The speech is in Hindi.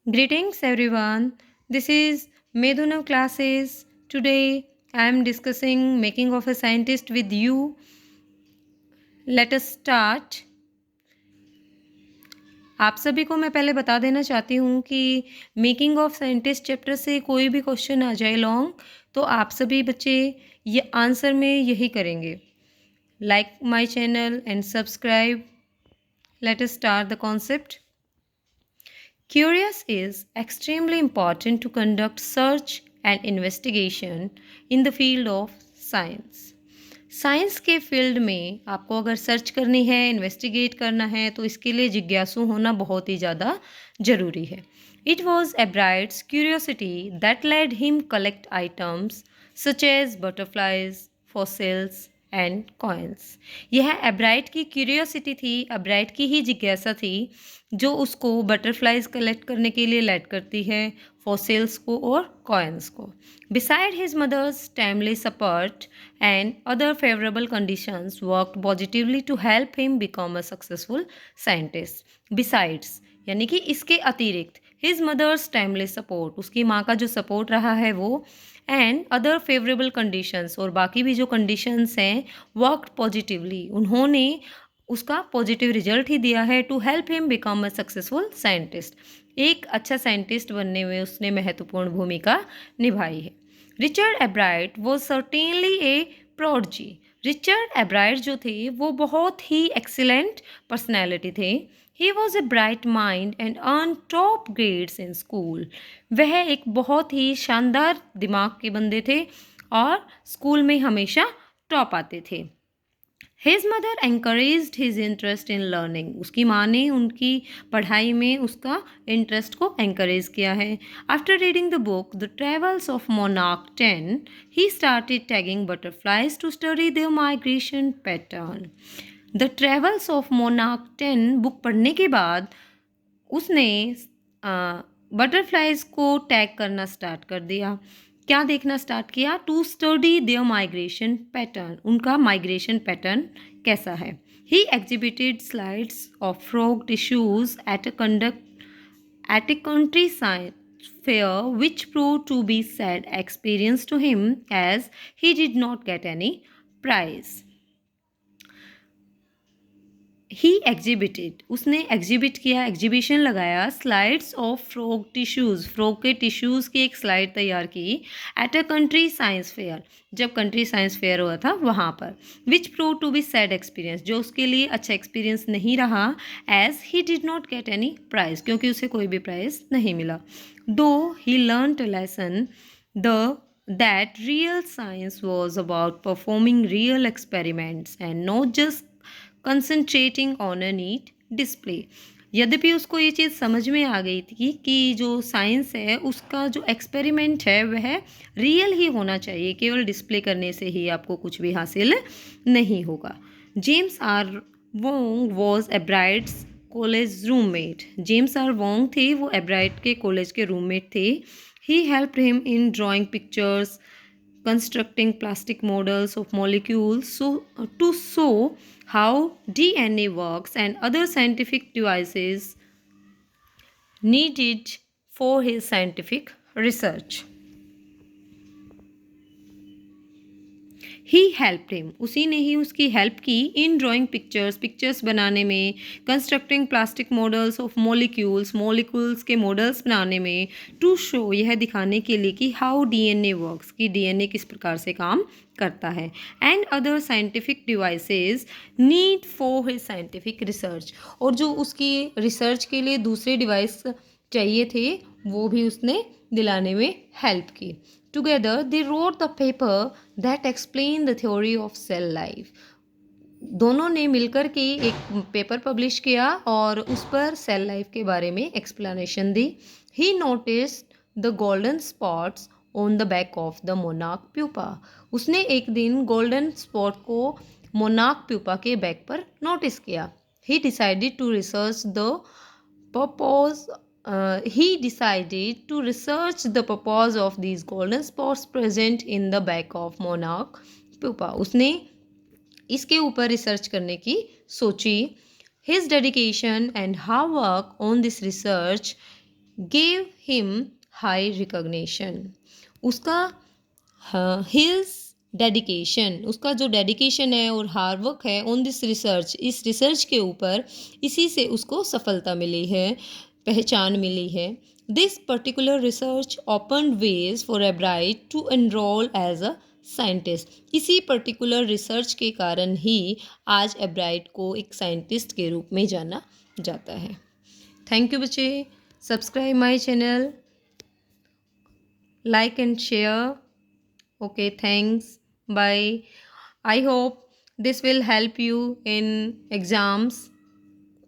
Greetings everyone. This is Meduna classes. Today I am discussing making of a scientist with you. Let us start. आप सभी को मैं पहले बता देना चाहती हूँ कि मेकिंग ऑफ साइंटिस्ट चैप्टर से कोई भी क्वेश्चन आ जाए लॉन्ग तो आप सभी बच्चे ये आंसर में यही करेंगे. Like my channel and subscribe. Let us start the concept. Curious is extremely important to conduct search and investigation in the field of science. Science के फील्ड में आपको अगर सर्च करनी है, इन्वेस्टिगेट करना है तो इसके लिए जिज्ञासु होना बहुत ही ज़्यादा ज़रूरी है. It was Ebright's curiosity that led him collect items such as butterflies, fossils and coins. यह एब्राइट की क्यूरियोसिटी थी, एब्राइट की ही जिज्ञासा थी जो उसको बटरफ्लाइज कलेक्ट करने के लिए लेड करती है, फॉसिल्स को और कॉइन्स को. Beside his mother's timely support and other favourable conditions worked positively to help him become a successful scientist. Besides यानी कि इसके अतिरिक्त हिज मदर्स टाइमली सपोर्ट, उसकी माँ का जो सपोर्ट रहा है वो, एंड अदर फेवरेबल कंडीशंस और बाकी भी जो कंडीशंस हैं वर्कड पॉजिटिवली, उन्होंने उसका पॉजिटिव रिजल्ट ही दिया है to help him become a successful scientist. एक अच्छा साइंटिस्ट बनने में उसने महत्वपूर्ण भूमिका निभाई है. Richard एब्राइट was certainly A prodigy. Richard एब्राइट जो थे वो बहुत ही एक्सीलेंट पर्सनैलिटी थे. He was a bright mind and earn top grades in school. वह एक बहुत ही शानदार दिमाग के बंदे थे और स्कूल में हमेशा टॉप आते थे. His mother encouraged his interest in learning. उसकी माँ ने उनकी पढ़ाई में उसका इंटरेस्ट को एनकरेज किया है. After reading the book the travels of monarch 10 he started tagging butterflies to study their migration pattern. The travels of monarch 10 book पढ़ने के बाद उसने बटरफ्लाइज को टैग करना स्टार्ट कर दिया. क्या देखना स्टार्ट किया? To study their migration pattern. उनका माइग्रेशन पैटर्न कैसा है. He exhibited slides of frog tissues at a country science fair which proved to be sad experience to him as he did not get any prize. He exhibited, उसने एग्जिबिट किया, एग्जीबिशन लगाया slides of frog tissues. Frog के टिश्यूज़ की एक स्लाइड तैयार की at a country science fair, जब कंट्री साइंस फेयर हुआ था वहाँ पर. Which prove to be sad experience, जो उसके लिए अच्छा एक्सपीरियंस नहीं रहा. As he did not get any prize, क्योंकि उसे कोई भी प्राइज़ नहीं मिला. Though he learn a lesson that real science was about performing real experiments and not just concentrating on a neat display. यद्यपि उसको ये चीज़ समझ में आ गई थी कि जो साइंस है उसका जो एक्सपेरिमेंट है वह रियल ही होना चाहिए, केवल डिस्प्ले करने से ही आपको कुछ भी हासिल नहीं होगा. James R Wong was Ebright's college roommate. James R Wong थे वो एब्राइट के कॉलेज के रूममेट थे. He helped him in drawing pictures, constructing plastic models of molecules to show how DNA works and other scientific devices needed for his scientific research. He helped him, उसी ने ही उसकी हेल्प की इन ड्राइंग पिक्चर्स, पिक्चर्स बनाने में, constructing plastic models of molecules, molecules के मॉडल्स बनाने में, टू शो, यह दिखाने के लिए कि हाउ डीएनए वर्क्स, कि डीएनए किस प्रकार से काम करता है, and other scientific devices need for his scientific research. और जो उसकी रिसर्च के लिए दूसरे डिवाइस चाहिए थे वो भी उसने दिलाने में हेल्प की. Together, they wrote the paper that explained the theory of cell life. दोनों ने मिलकर के एक पेपर पब्लिश किया और उस पर सेल लाइफ के बारे में explanation the. He noticed the golden spots on the back of the monarch pupa. उसने एक दिन गोल्डन स्पॉट को मोनार्क प्यूपा के बैक पर नोटिस किया. He decided to research the purpose he decided to research the purpose of these golden spots present in the back of monarch pupa. उसने इसके ऊपर रिसर्च करने की सोची. His dedication and hard work on this research gave him high recognition. उसका his डेडिकेशन, उसका जो डेडिकेशन है और हार्ड वर्क है ऑन दिस रिसर्च, इस रिसर्च के ऊपर, इसी से उसको सफलता मिली है, पहचान मिली है. This particular research open ways for Ebright to enrol as a scientist. इसी पर्टिकुलर रिसर्च के कारण ही आज एब्राइट को एक साइंटिस्ट के रूप में जाना जाता है. थैंक यू बच्चे. Subscribe my channel, like and share. Okay, thanks. Bye. I hope this will help you in exams.